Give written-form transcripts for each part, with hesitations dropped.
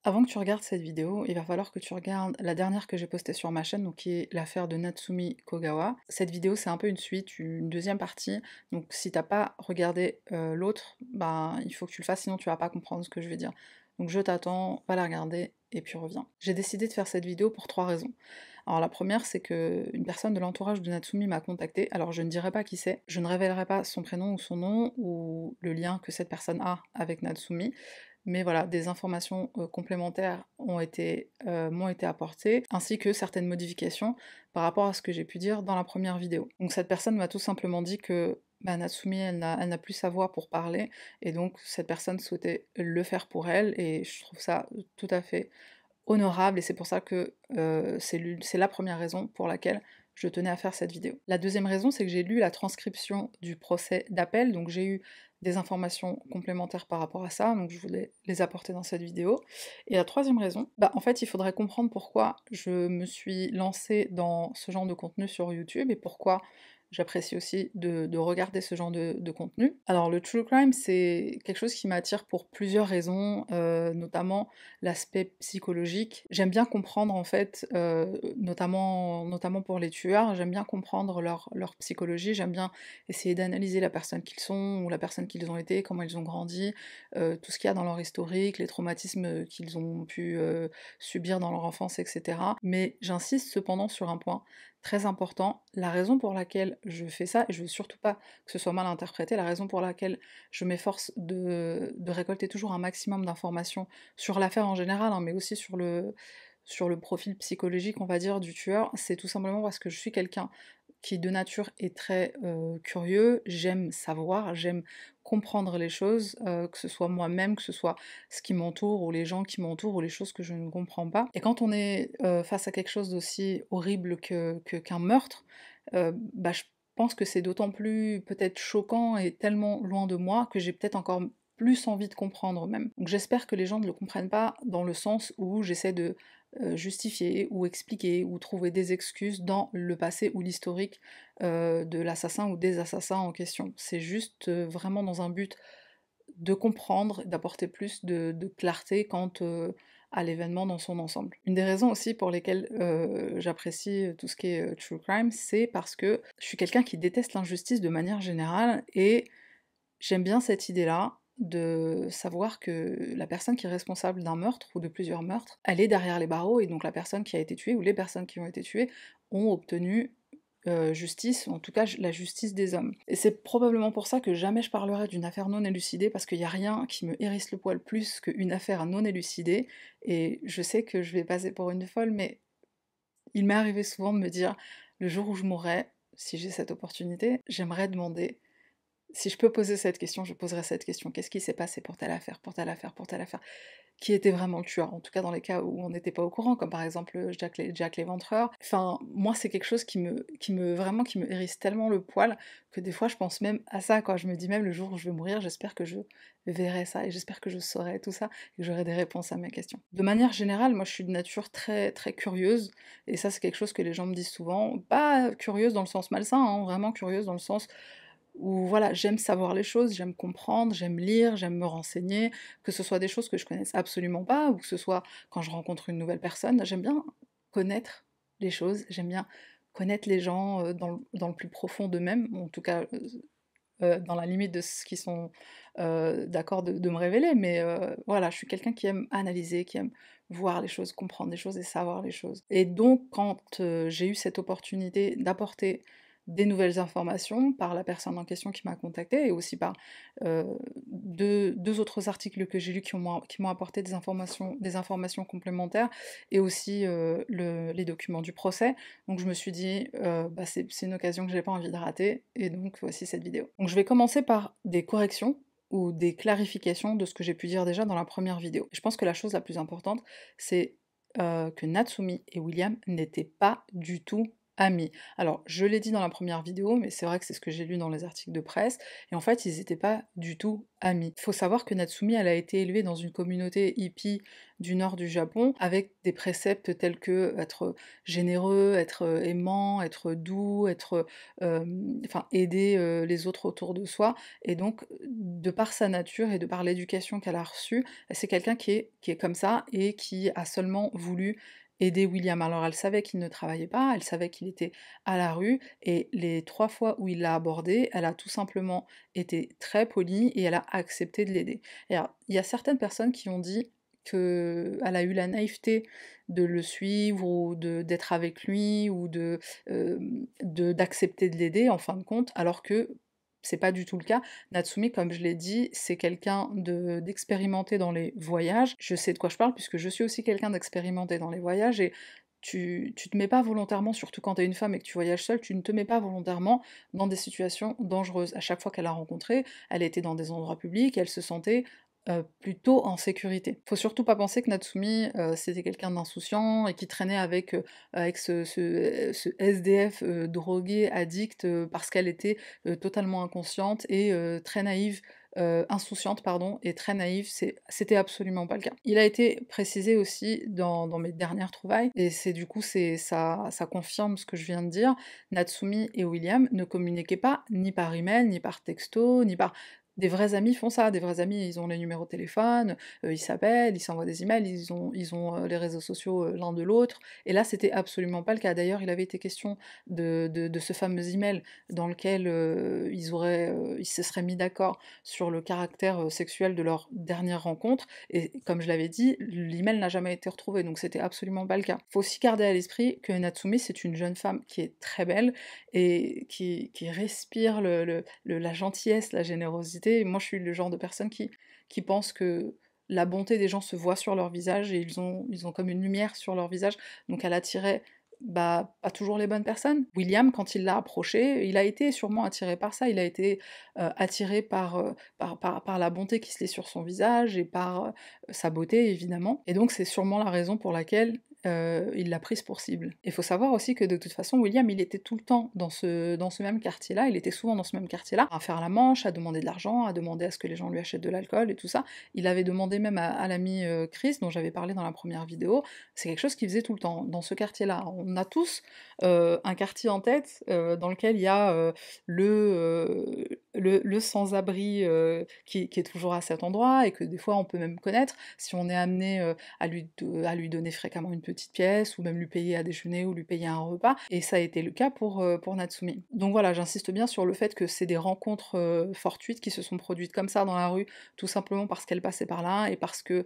Avant que tu regardes cette vidéo, il va falloir que tu regardes la dernière que j'ai postée sur ma chaîne, donc qui est l'affaire de Natsumi Kogawa. Cette vidéo, c'est un peu une suite, une deuxième partie, donc si t'as pas regardé l'autre, bah il faut que tu le fasses, sinon tu vas pas comprendre ce que je vais dire. Donc je t'attends, va la regarder, et puis reviens. J'ai décidé de faire cette vidéo pour trois raisons. Alors la première, c'est que une personne de l'entourage de Natsumi m'a contactée, alors je ne dirai pas qui c'est, je ne révélerai pas son prénom ou son nom, ou le lien que cette personne a avec Natsumi, mais voilà, des informations complémentaires m'ont été apportées, ainsi que certaines modifications par rapport à ce que j'ai pu dire dans la première vidéo. Donc cette personne m'a tout simplement dit que bah, Natsumi, elle n'a plus sa voix pour parler, et donc cette personne souhaitait le faire pour elle, et je trouve ça tout à fait honorable, et c'est pour ça que c'est la première raison pour laquelle je tenais à faire cette vidéo. La deuxième raison, c'est que j'ai lu la transcription du procès d'appel, donc j'ai eu des informations complémentaires par rapport à ça, donc je voulais les apporter dans cette vidéo. Et la troisième raison, bah en fait il faudrait comprendre pourquoi je me suis lancée dans ce genre de contenu sur YouTube, et pourquoi j'apprécie aussi de regarder ce genre de contenu. Alors le true crime, c'est quelque chose qui m'attire pour plusieurs raisons, notamment l'aspect psychologique. J'aime bien comprendre en fait, notamment pour les tueurs, j'aime bien comprendre leur psychologie, j'aime bien essayer d'analyser la personne qu'ils sont, ou la personne qu'ils ont été, comment ils ont grandi, tout ce qu'il y a dans leur historique, les traumatismes qu'ils ont pu subir dans leur enfance, etc. Mais j'insiste cependant sur un point très important, la raison pour laquelle je fais ça, et je veux surtout pas que ce soit mal interprété, la raison pour laquelle je m'efforce de récolter toujours un maximum d'informations sur l'affaire en général, hein, mais aussi sur le profil psychologique, on va dire, du tueur, c'est tout simplement parce que je suis quelqu'un qui de nature est très curieux, j'aime savoir, j'aime comprendre les choses, que ce soit moi-même, que ce soit ce qui m'entoure, ou les gens qui m'entourent, ou les choses que je ne comprends pas. Et quand on est face à quelque chose d'aussi horrible qu'un meurtre, bah je pense que c'est d'autant plus peut-être choquant et tellement loin de moi que j'ai peut-être encore plus envie de comprendre même. Donc j'espère que les gens ne le comprennent pas dans le sens où j'essaie de justifier ou expliquer ou trouver des excuses dans le passé ou l'historique de l'assassin ou des assassins en question. C'est juste vraiment dans un but de comprendre, d'apporter plus de clarté quant à l'événement dans son ensemble. Une des raisons aussi pour lesquelles j'apprécie tout ce qui est true crime, c'est parce que je suis quelqu'un qui déteste l'injustice de manière générale, et j'aime bien cette idée-là, de savoir que la personne qui est responsable d'un meurtre, ou de plusieurs meurtres, elle est derrière les barreaux, et donc la personne qui a été tuée, ou les personnes qui ont été tuées, ont obtenu justice, ou en tout cas la justice des hommes. Et c'est probablement pour ça que jamais je parlerai d'une affaire non élucidée, parce qu'il y a rien qui me hérisse le poil plus qu'une affaire non élucidée, et je sais que je vais passer pour une folle, mais il m'est arrivé souvent de me dire, le jour où je mourrai, si j'ai cette opportunité, j'aimerais demander si je peux poser cette question, je poserai cette question. Qu'est-ce qui s'est passé pour telle affaire, pour telle affaire, pour telle affaire? Qui était vraiment le tueur? En tout cas dans les cas où on n'était pas au courant, comme par exemple Jack l'Éventreur. Enfin, moi c'est quelque chose vraiment qui me hérisse tellement le poil, que des fois je pense même à ça, quoi. Je me dis même le jour où je vais mourir, j'espère que je verrai ça, et j'espère que je saurai tout ça, et que j'aurai des réponses à mes questions. De manière générale, moi je suis de nature très très curieuse, et ça c'est quelque chose que les gens me disent souvent. Pas curieuse dans le sens malsain, hein, vraiment curieuse dans le sens où voilà, j'aime savoir les choses, j'aime comprendre, j'aime lire, j'aime me renseigner, que ce soit des choses que je connaisse absolument pas, ou que ce soit quand je rencontre une nouvelle personne, j'aime bien connaître les choses, j'aime bien connaître les gens dans le plus profond d'eux-mêmes, ou en tout cas dans la limite de ce qu'ils sont d'accord de me révéler, mais voilà, je suis quelqu'un qui aime analyser, qui aime voir les choses, comprendre les choses et savoir les choses. Et donc quand j'ai eu cette opportunité d'apporter des nouvelles informations par la personne en question qui m'a contactée, et aussi par deux autres articles que j'ai lus qui m'ont apporté des informations complémentaires, et aussi les documents du procès, donc je me suis dit, bah c'est une occasion que j'ai pas envie de rater, et donc voici cette vidéo. Donc je vais commencer par des corrections, ou des clarifications de ce que j'ai pu dire déjà dans la première vidéo. Je pense que la chose la plus importante, c'est que Natsumi et William n'étaient pas du tout amis. Alors, je l'ai dit dans la première vidéo, mais c'est vrai que c'est ce que j'ai lu dans les articles de presse, et en fait, ils étaient pas du tout amis. Faut savoir que Natsumi, elle a été élevée dans une communauté hippie du nord du Japon, avec des préceptes tels que être généreux, être aimant, être doux, être enfin aider les autres autour de soi, et donc de par sa nature et de par l'éducation qu'elle a reçue, c'est quelqu'un qui est comme ça et qui a seulement voulu aider William. Alors elle savait qu'il ne travaillait pas, elle savait qu'il était à la rue, et les 3 fois où il l'a abordée, elle a tout simplement été très polie et elle a accepté de l'aider. Et alors, il y a certaines personnes qui ont dit qu'elle a eu la naïveté de le suivre ou d'être avec lui ou d'accepter de l'aider en fin de compte, alors que c'est pas du tout le cas. Natsumi, comme je l'ai dit, c'est quelqu'un d'expérimenté dans les voyages. Je sais de quoi je parle puisque je suis aussi quelqu'un d'expérimenté dans les voyages, et tu te mets pas volontairement, surtout quand t'es une femme et que tu voyages seule, tu ne te mets pas volontairement dans des situations dangereuses. À chaque fois qu'elle a rencontré, elle était dans des endroits publics, elle se sentait plutôt en sécurité. Faut surtout pas penser que Natsumi, c'était quelqu'un d'insouciant et qui traînait avec ce SDF, drogué, addict, parce qu'elle était, totalement inconsciente et très naïve, insouciante pardon, et très naïve, c'était absolument pas le cas. Il a été précisé aussi dans mes dernières trouvailles, et c'est du coup ça confirme ce que je viens de dire, Natsumi et William ne communiquaient pas ni par email, ni par texto, ni par des vrais amis font ça, des vrais amis, ils ont les numéros de téléphone, ils s'appellent, ils s'envoient des emails, ils ont les réseaux sociaux, l'un de l'autre, et là, c'était absolument pas le cas. D'ailleurs, il avait été question de ce fameux email dans lequel, ils se seraient mis d'accord sur le caractère, sexuel de leur dernière rencontre, et comme je l'avais dit, l'email n'a jamais été retrouvé, donc c'était absolument pas le cas. Faut aussi garder à l'esprit que Natsumi, c'est une jeune femme qui est très belle et qui respire la gentillesse, la générosité. Et moi, je suis le genre de personne qui pense que la bonté des gens se voit sur leur visage, et ils ont comme une lumière sur leur visage, donc elle attirait bah, pas toujours les bonnes personnes. William, quand il l'a approché, il a été sûrement attiré par ça, il a été attiré par la bonté qui se lit sur son visage et par sa beauté évidemment, et donc c'est sûrement la raison pour laquelle il l'a prise pour cible. Il faut savoir aussi que de toute façon, William, il était tout le temps dans ce même quartier-là, il était souvent dans ce même quartier-là, à faire la manche, à demander de l'argent, à demander à ce que les gens lui achètent de l'alcool et tout ça. Il avait demandé même à l'ami Chris, dont j'avais parlé dans la première vidéo, c'est quelque chose qu'il faisait tout le temps, dans ce quartier-là. On a tous un quartier en tête dans lequel il y a le sans-abri qui est toujours à cet endroit, et que des fois on peut même connaître, si on est amené à lui donner fréquemment une petite pièce, ou même lui payer à déjeuner, ou lui payer un repas, et ça a été le cas pour Natsumi. Donc voilà, j'insiste bien sur le fait que c'est des rencontres fortuites qui se sont produites comme ça dans la rue, tout simplement parce qu'elle passait par là, et parce que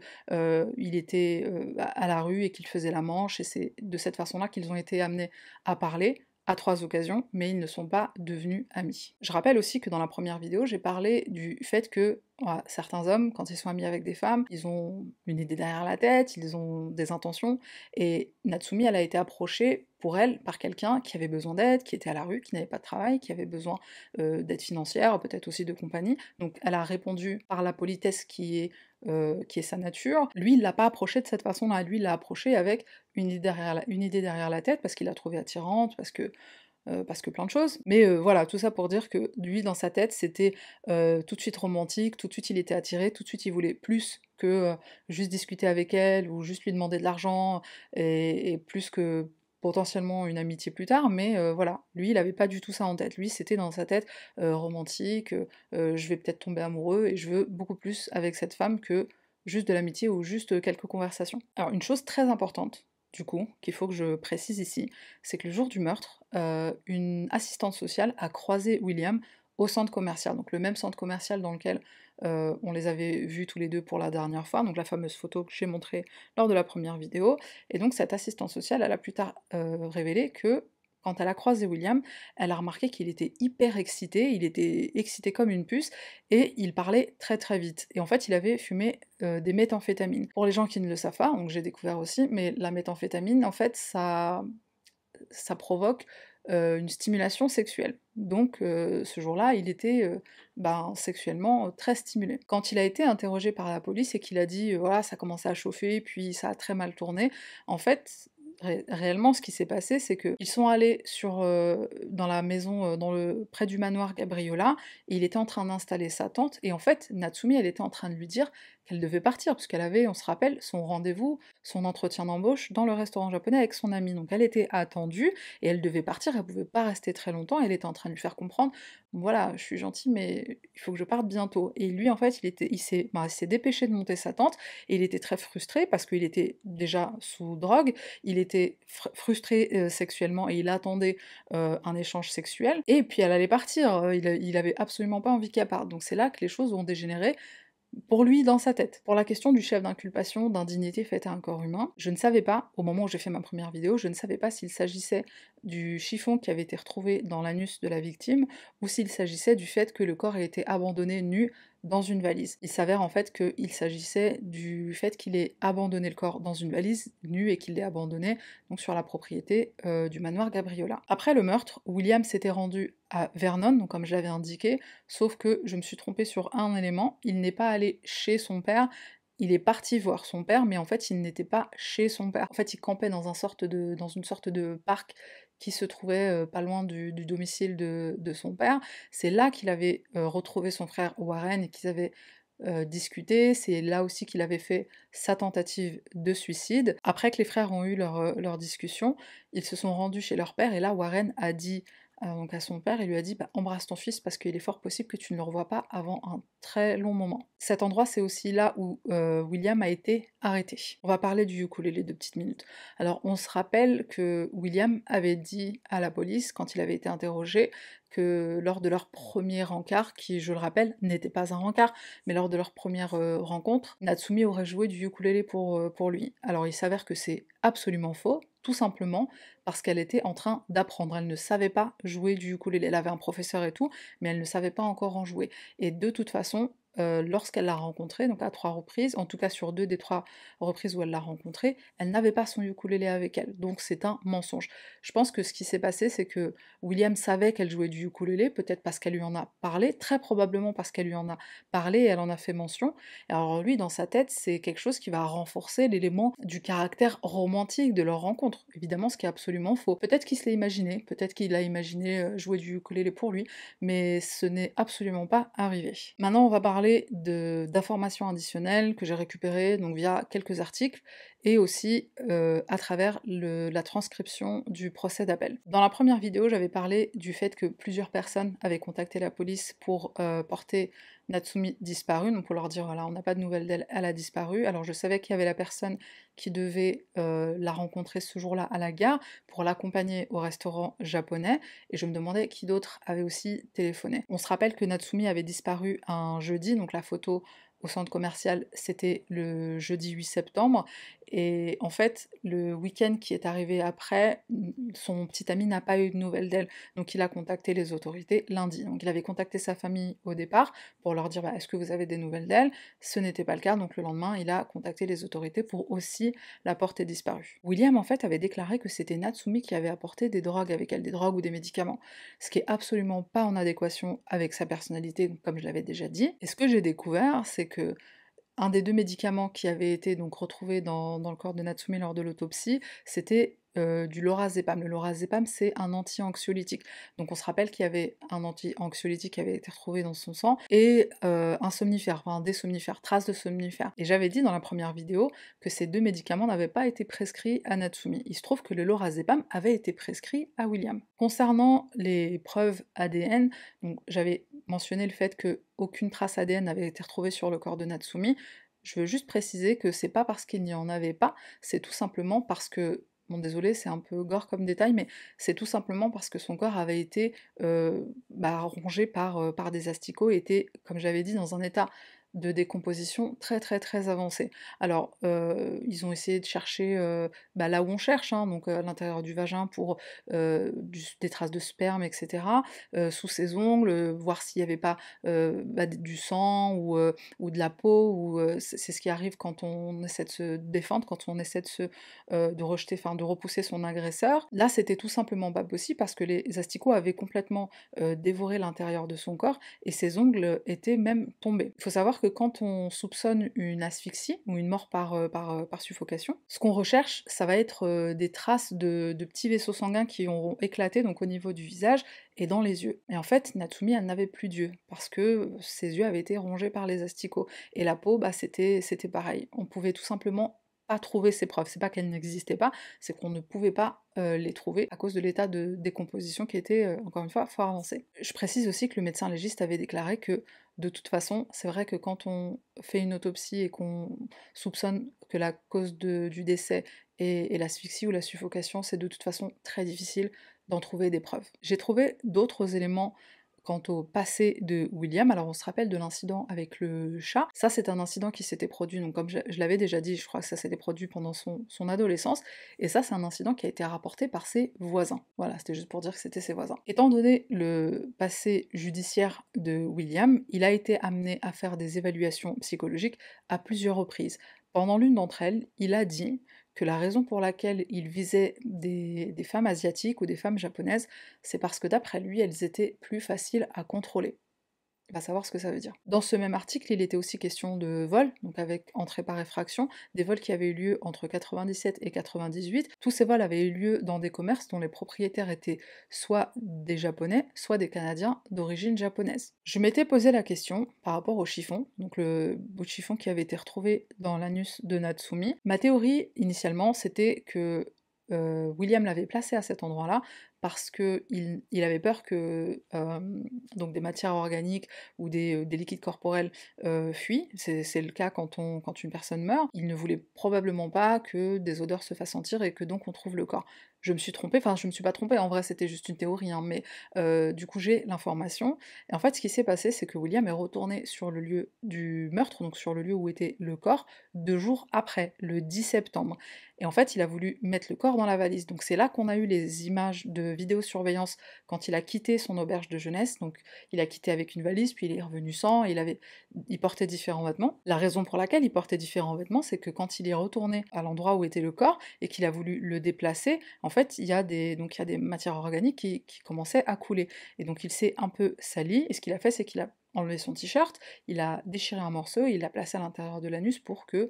il était à la rue et qu'il faisait la manche, et c'est de cette façon-là qu'ils ont été amenés à parler, à 3 occasions, mais ils ne sont pas devenus amis. Je rappelle aussi que dans la première vidéo, j'ai parlé du fait que voilà, certains hommes, quand ils sont amis avec des femmes, ils ont une idée derrière la tête, ils ont des intentions, et Natsumi, elle a été approchée pour elle par quelqu'un qui avait besoin d'aide, qui était à la rue, qui n'avait pas de travail, qui avait besoin d'aide financière, peut-être aussi de compagnie, donc elle a répondu par la politesse qui est sa nature. Lui, il l'a pas approchée de cette façon-là, lui, il l'a approchée avec une idée derrière la tête, parce qu'il l'a trouvée attirante, parce que plein de choses. Mais voilà, tout ça pour dire que lui, dans sa tête, c'était tout de suite romantique, tout de suite il était attiré, tout de suite il voulait plus que juste discuter avec elle, ou juste lui demander de l'argent, et plus que potentiellement une amitié plus tard, mais voilà, lui, il avait pas du tout ça en tête. Lui, c'était dans sa tête romantique, je vais peut-être tomber amoureux, et je veux beaucoup plus avec cette femme que juste de l'amitié ou juste quelques conversations. Alors, une chose très importante, du coup, qu'il faut que je précise ici, c'est que le jour du meurtre, une assistante sociale a croisé William au centre commercial, donc le même centre commercial dans lequel on les avait vus tous les deux pour la dernière fois, donc la fameuse photo que j'ai montrée lors de la première vidéo, et donc cette assistante sociale, elle a plus tard révélé que quand elle a croisé William, elle a remarqué qu'il était hyper excité, il était excité comme une puce, et il parlait très très vite. Et en fait, il avait fumé des méthamphétamines. Pour les gens qui ne le savent pas, donc j'ai découvert aussi, mais la méthamphétamine, en fait, ça provoque une stimulation sexuelle. Donc ce jour-là, il était ben, sexuellement très stimulé. Quand il a été interrogé par la police et qu'il a dit voilà, ça commençait à chauffer, puis ça a très mal tourné, en fait, réellement, ce qui s'est passé, c'est qu'ils sont allés dans la maison, près du manoir Gabriola, et il était en train d'installer sa tente, et en fait, Natsumi, elle était en train de lui dire qu'elle devait partir, parce qu'elle avait, on se rappelle, son rendez-vous, son entretien d'embauche dans le restaurant japonais avec son amie. Donc elle était attendue, et elle devait partir, elle pouvait pas rester très longtemps, elle était en train de lui faire comprendre: «Voilà, je suis gentille, mais il faut que je parte bientôt», et lui, en fait, il s'est dépêché de monter sa tente, et il était très frustré parce qu'il était déjà sous drogue, il était frustré sexuellement, et il attendait un échange sexuel, et puis elle allait partir, il avait absolument pas envie qu'elle parte. Donc c'est là que les choses ont dégénéré pour lui, dans sa tête. Pour la question du chef d'inculpation d'indignité faite à un corps humain, je ne savais pas, au moment où j'ai fait ma première vidéo, je ne savais pas s'il s'agissait du chiffon qui avait été retrouvé dans l'anus de la victime, ou s'il s'agissait du fait que le corps ait été abandonné nu dans une valise. Il s'avère en fait qu'il s'agissait du fait qu'il ait abandonné le corps dans une valise nu et qu'il l'ait abandonné donc sur la propriété du manoir Gabriola. Après le meurtre, William s'était rendu à Vernon, donc comme je l'avais indiqué, sauf que je me suis trompée sur un élément, il n'est pas allé chez son père, il est parti voir son père, mais en fait il n'était pas chez son père. En fait il campait dans une sorte de parc qui se trouvait pas loin du domicile de son père. C'est là qu'il avait retrouvé son frère Warren et qu'ils avaient discuté, c'est là aussi qu'il avait fait sa tentative de suicide. Après que les frères ont eu leur discussion, ils se sont rendus chez leur père, et là Warren a dit donc à son père, il lui a dit: «Bah, embrasse ton fils parce qu'il est fort possible que tu ne le revoies pas avant un très long moment». Cet endroit, c'est aussi là où William a été arrêté. On va parler du ukulélé 2 petites minutes. Alors, on se rappelle que William avait dit à la police, quand il avait été interrogé, que lors de leur premier rencard, qui, je le rappelle, n'était pas un rencard, mais lors de leur première rencontre, Natsumi aurait joué du ukulélé pour lui. Alors, il s'avère que c'est absolument faux, tout simplement parce qu'elle était en train d'apprendre. Elle ne savait pas jouer du ukulélé. Elle avait un professeur et tout, mais elle ne savait pas encore en jouer. Et de toute façon, lorsqu'elle l'a rencontré, donc à 3 reprises, en tout cas sur 2 des 3 reprises où elle l'a rencontré, elle n'avait pas son ukulélé avec elle. Donc c'est un mensonge. Je pense que ce qui s'est passé, c'est que William savait qu'elle jouait du ukulélé, peut-être parce qu'elle lui en a parlé, très probablement parce qu'elle lui en a parlé et elle en a fait mention. Et alors lui, dans sa tête, c'est quelque chose qui va renforcer l'élément du caractère romantique de leur rencontre. Évidemment, ce qui est absolument faux. Peut-être qu'il se l'est imaginé, peut-être qu'il a imaginé jouer du ukulélé pour lui, mais ce n'est absolument pas arrivé. Maintenant, on va parler d'informations additionnelles que j'ai récupérées donc via quelques articles et aussi à travers la transcription du procès d'appel. Dans la première vidéo, j'avais parlé du fait que plusieurs personnes avaient contacté la police pour porter Natsumi disparue, donc pour leur dire voilà, on n'a pas de nouvelles d'elle, elle a disparu. Alors je savais qu'il y avait la personne qui devait la rencontrer ce jour-là à la gare pour l'accompagner au restaurant japonais, et je me demandais qui d'autre avait aussi téléphoné. On se rappelle que Natsumi avait disparu un jeudi, donc la photo au centre commercial, c'était le jeudi 8 septembre, et en fait, le week-end qui est arrivé après, son petit ami n'a pas eu de nouvelles d'elle, donc il a contacté les autorités lundi. Donc il avait contacté sa famille au départ pour leur dire bah, est-ce que vous avez des nouvelles d'elle? Ce n'était pas le cas, donc le lendemain, il a contacté les autorités pour aussi la porter disparue. William, en fait, avait déclaré que c'était Natsumi qui avait apporté des drogues avec elle, des drogues ou des médicaments, ce qui est absolument pas en adéquation avec sa personnalité, comme je l'avais déjà dit. Et ce que j'ai découvert, c'est que un des 2 médicaments qui avait été donc retrouvé dans le corps de Natsumi lors de l'autopsie, c'était du lorazépam. Le lorazépam, c'est un anti-anxiolytique. Donc on se rappelle qu'il y avait un anti-anxiolytique qui avait été retrouvé dans son sang et un somnifère, enfin des somnifères, traces de somnifères. Et j'avais dit dans la première vidéo que ces 2 médicaments n'avaient pas été prescrits à Natsumi. Il se trouve que le lorazépam avait été prescrit à William. Concernant les preuves ADN, donc j'avais mentionné le fait que aucune trace ADN n'avait été retrouvée sur le corps de Natsumi. Je veux juste préciser que c'est pas parce qu'il n'y en avait pas, c'est tout simplement parce que, bon désolé, c'est un peu gore comme détail, mais c'est tout simplement parce que son corps avait été rongé par des asticots et était, comme j'avais dit, dans un état de décomposition très très très avancé. Alors, ils ont essayé de chercher là où on cherche, hein, donc à l'intérieur du vagin pour des traces de sperme, etc., sous ses ongles, voir s'il n'y avait pas du sang ou de la peau, ou c'est ce qui arrive quand on essaie de se défendre, quand on essaie de rejeter, enfin de repousser son agresseur. Là, c'était tout simplement pas possible parce que les asticots avaient complètement dévoré l'intérieur de son corps et ses ongles étaient même tombés. Il faut savoir que que quand on soupçonne une asphyxie ou une mort par suffocation, ce qu'on recherche, ça va être des traces de petits vaisseaux sanguins qui auront éclaté donc au niveau du visage et dans les yeux. Et en fait, Natsumi, elle n'avait plus d'yeux, parce que ses yeux avaient été rongés par les asticots. Et la peau, bah, c'était pareil. On pouvait tout simplement pas trouver ces preuves. C'est pas qu'elles n'existaient pas, c'est qu'on ne pouvait pas les trouver à cause de l'état de décomposition qui était, encore une fois, fort avancé. Je précise aussi que le médecin légiste avait déclaré que, de toute façon, c'est vrai que quand on fait une autopsie et qu'on soupçonne que la cause du décès est l'asphyxie ou la suffocation, c'est de toute façon très difficile d'en trouver des preuves. J'ai trouvé d'autres éléments quant au passé de William. Alors on se rappelle de l'incident avec le chat. Ça c'est un incident qui s'était produit, donc comme je l'avais déjà dit, je crois que ça s'était produit pendant son adolescence, et ça c'est un incident qui a été rapporté par ses voisins. Voilà, c'était juste pour dire que c'était ses voisins. Étant donné le passé judiciaire de William, il a été amené à faire des évaluations psychologiques à plusieurs reprises. Pendant l'une d'entre elles, il a dit que la raison pour laquelle il visait des femmes asiatiques ou des femmes japonaises, c'est parce que d'après lui, elles étaient plus faciles à contrôler. On va savoir ce que ça veut dire. Dans ce même article, il était aussi question de vols, donc avec entrée par effraction, des vols qui avaient eu lieu entre 97 et 98. Tous ces vols avaient eu lieu dans des commerces dont les propriétaires étaient soit des Japonais, soit des Canadiens d'origine japonaise. Je m'étais posé la question par rapport au chiffon, donc le bout de chiffon qui avait été retrouvé dans l'anus de Natsumi. Ma théorie, initialement, c'était que William l'avait placé à cet endroit-là parce qu'il avait peur que donc des matières organiques ou des liquides corporels fuient. C'est le cas quand une personne meurt. Il ne voulait probablement pas que des odeurs se fassent sentir et que donc on trouve le corps. Je me suis trompée, enfin je me suis pas trompée, en vrai c'était juste une théorie, hein, mais du coup j'ai l'information. Et en fait ce qui s'est passé, c'est que William est retourné sur le lieu du meurtre, donc sur le lieu où était le corps, 2 jours après, le 10 septembre. Et en fait, il a voulu mettre le corps dans la valise. Donc c'est là qu'on a eu les images de vidéosurveillance quand il a quitté son auberge de jeunesse. Donc il a quitté avec une valise, puis il est revenu sans, il portait différents vêtements. La raison pour laquelle il portait différents vêtements, c'est que quand il est retourné à l'endroit où était le corps et qu'il a voulu le déplacer, en fait, il y a des matières organiques qui commençaient à couler. Et donc il s'est un peu sali, et ce qu'il a fait, c'est qu'il a enlevé son t-shirt, il a déchiré un morceau et il l'a placé à l'intérieur de l'anus pour que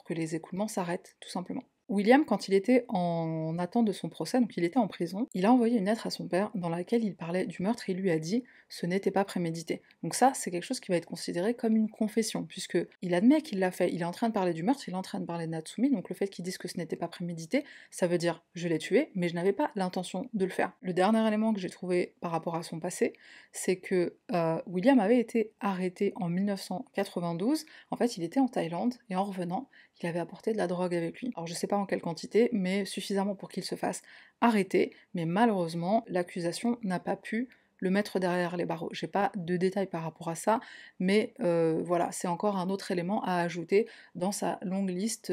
les écoulements s'arrêtent, tout simplement. William, quand il était en attente de son procès, donc il était en prison, il a envoyé une lettre à son père dans laquelle il parlait du meurtre et il lui a dit ce n'était pas prémédité. Donc ça, c'est quelque chose qui va être considéré comme une confession, puisque il admet qu'il l'a fait, il est en train de parler du meurtre, il est en train de parler de Natsumi, donc le fait qu'il dise que ce n'était pas prémédité, ça veut dire je l'ai tué, mais je n'avais pas l'intention de le faire. Le dernier élément que j'ai trouvé par rapport à son passé, c'est que William avait été arrêté en 1992, en fait il était en Thaïlande, et en revenant, il avait apporté de la drogue avec lui. Alors je sais pas en quelle quantité, mais suffisamment pour qu'il se fasse arrêter, mais malheureusement, l'accusation n'a pas pu le mettre derrière les barreaux. J'ai pas de détails par rapport à ça, mais voilà, c'est encore un autre élément à ajouter dans sa longue liste,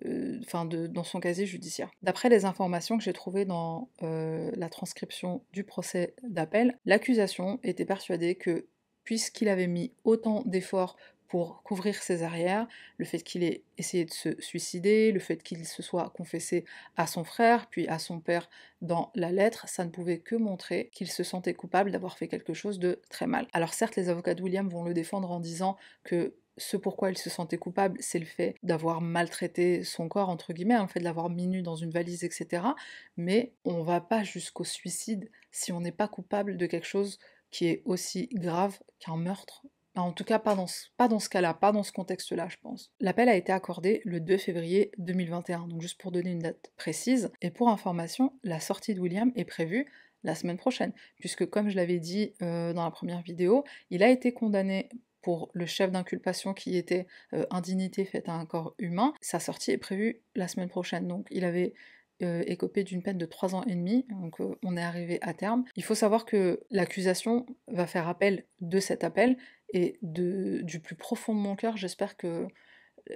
dans son casier judiciaire. D'après les informations que j'ai trouvées dans la transcription du procès d'appel, l'accusation était persuadée que, puisqu'il avait mis autant d'efforts pour couvrir ses arrières, le fait qu'il ait essayé de se suicider, le fait qu'il se soit confessé à son frère, puis à son père dans la lettre, ça ne pouvait que montrer qu'il se sentait coupable d'avoir fait quelque chose de très mal. Alors certes, les avocats de William vont le défendre en disant que ce pourquoi il se sentait coupable, c'est le fait d'avoir maltraité son corps, entre guillemets, le fait de l'avoir mis nu dans une valise, etc. Mais on va pas jusqu'au suicide si on n'est pas coupable de quelque chose qui est aussi grave qu'un meurtre. En tout cas, pas dans ce cas-là, pas dans ce contexte-là, je pense. L'appel a été accordé le 2 février 2021, donc juste pour donner une date précise. Et pour information, la sortie de William est prévue la semaine prochaine, puisque comme je l'avais dit dans la première vidéo, il a été condamné pour le chef d'inculpation qui était indignité faite à un corps humain. Sa sortie est prévue la semaine prochaine, donc il avait écopé d'une peine de 3 ans et demi, donc on est arrivé à terme. Il faut savoir que l'accusation va faire appel de cet appel, et du plus profond de mon cœur, j'espère que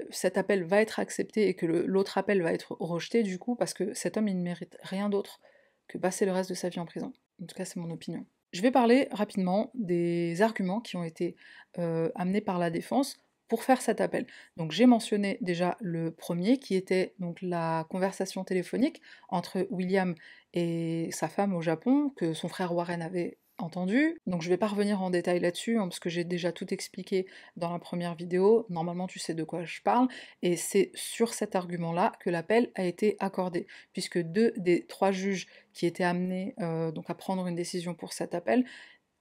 cet appel va être accepté et que l'autre appel va être rejeté du coup, parce que cet homme il ne mérite rien d'autre que passer le reste de sa vie en prison. En tout cas c'est mon opinion. Je vais parler rapidement des arguments qui ont été amenés par la défense pour faire cet appel. Donc j'ai mentionné déjà le premier, qui était donc la conversation téléphonique entre William et sa femme au Japon, que son frère Warren avait entendu. Donc je vais pas revenir en détail là-dessus, hein, parce que j'ai déjà tout expliqué dans la première vidéo. Normalement, tu sais de quoi je parle, et c'est sur cet argument-là que l'appel a été accordé, puisque 2 des 3 juges qui étaient amenés, donc à prendre une décision pour cet appel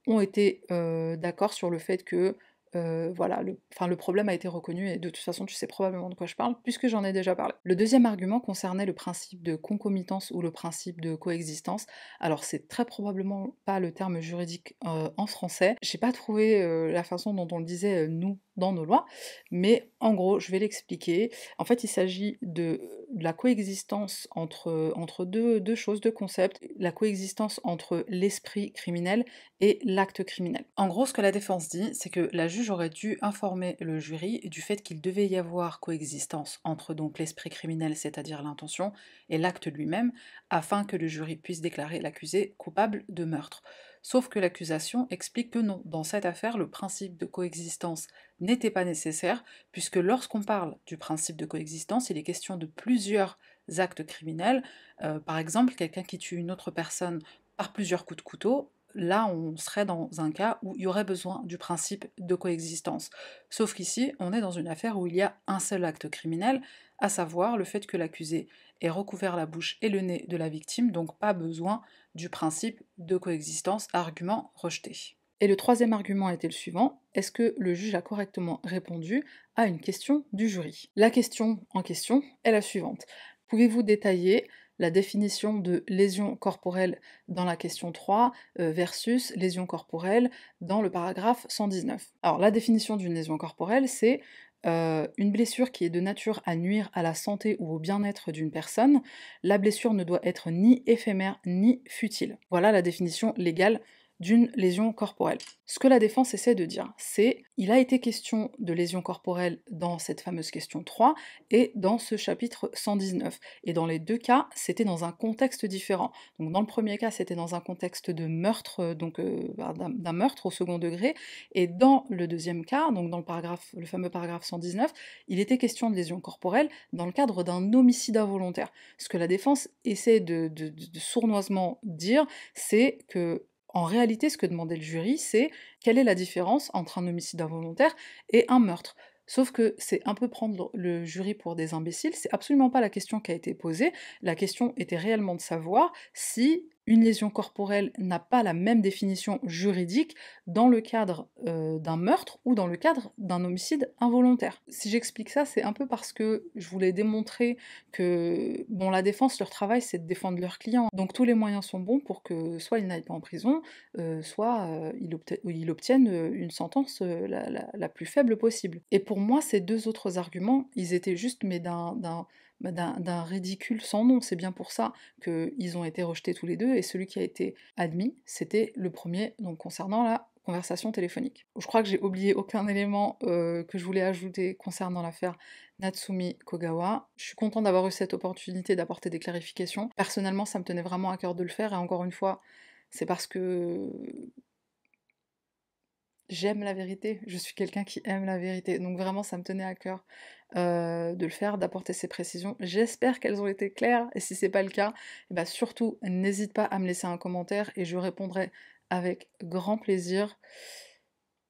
ont été, d'accord sur le fait que, voilà, le problème a été reconnu et de toute façon, tu sais probablement de quoi je parle, puisque j'en ai déjà parlé. Le deuxième argument concernait le principe de concomitance ou le principe de coexistence. Alors c'est très probablement pas le terme juridique, en français. J'ai pas trouvé, la façon dont on le disait, nous, dans nos lois, mais en gros, je vais l'expliquer. En fait, il s'agit de la coexistence entre 2 choses, 2 concepts. La coexistence entre l'esprit criminel et l'acte criminel. En gros, ce que la défense dit, c'est que la juge aurait dû informer le jury du fait qu'il devait y avoir coexistence entre donc l'esprit criminel, c'est-à-dire l'intention, et l'acte lui-même, afin que le jury puisse déclarer l'accusé coupable de meurtre. Sauf que l'accusation explique que non, dans cette affaire, le principe de coexistence n'était pas nécessaire, puisque lorsqu'on parle du principe de coexistence, il est question de plusieurs actes criminels. Par exemple, quelqu'un qui tue une autre personne par plusieurs coups de couteau, là on serait dans un cas où il y aurait besoin du principe de coexistence. Sauf qu'ici, on est dans une affaire où il y a un seul acte criminel, à savoir le fait que l'accusé ait recouvert la bouche et le nez de la victime, donc pas besoin du principe de coexistence, argument rejeté. Et le troisième argument était le suivant: est-ce que le juge a correctement répondu à une question du jury? La question en question est la suivante: pouvez-vous détailler la définition de lésion corporelle dans la question 3 versus lésion corporelle dans le paragraphe 119? Alors la définition d'une lésion corporelle, c'est une blessure qui est de nature à nuire à la santé ou au bien-être d'une personne. La blessure ne doit être ni éphémère ni futile. Voilà la définition légale d'une lésion corporelle. Ce que la défense essaie de dire, c'est il a été question de lésion corporelle dans cette fameuse question 3 et dans ce chapitre 119. Et dans les deux cas, c'était dans un contexte différent. Donc dans le premier cas, c'était dans un contexte de meurtre, d'un meurtre au second degré, et dans le deuxième cas, donc dans le fameux paragraphe 119, il était question de lésion corporelle dans le cadre d'un homicide involontaire. Ce que la défense essaie de sournoisement dire, c'est que en réalité, ce que demandait le jury, c'est quelle est la différence entre un homicide involontaire et un meurtre. Sauf que c'est un peu prendre le jury pour des imbéciles, c'est absolument pas la question qui a été posée. La question était réellement de savoir si une lésion corporelle n'a pas la même définition juridique dans le cadre d'un meurtre ou dans le cadre d'un homicide involontaire. Si j'explique ça, c'est un peu parce que je voulais démontrer que, bon, la défense, leur travail, c'est de défendre leurs clients. Donc tous les moyens sont bons pour que soit ils n'aillent pas en prison, soit ils obtiennent une sentence la plus faible possible. Et pour moi, ces deux autres arguments, ils étaient juste, mais d'un ridicule sans nom. C'est bien pour ça qu'ils ont été rejetés tous les deux, et celui qui a été admis, c'était le premier, donc concernant la conversation téléphonique. Je crois que j'ai oublié aucun élément que je voulais ajouter concernant l'affaire Natsumi Kogawa. Je suis contente d'avoir eu cette opportunité d'apporter des clarifications. Personnellement, ça me tenait vraiment à cœur de le faire, et encore une fois, c'est parce que j'aime la vérité, je suis quelqu'un qui aime la vérité, donc vraiment ça me tenait à cœur de le faire, d'apporter ces précisions. J'espère qu'elles ont été claires, et si c'est pas le cas, eh ben surtout n'hésite pas à me laisser un commentaire et je répondrai avec grand plaisir.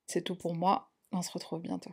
C'est tout pour moi, on se retrouve bientôt.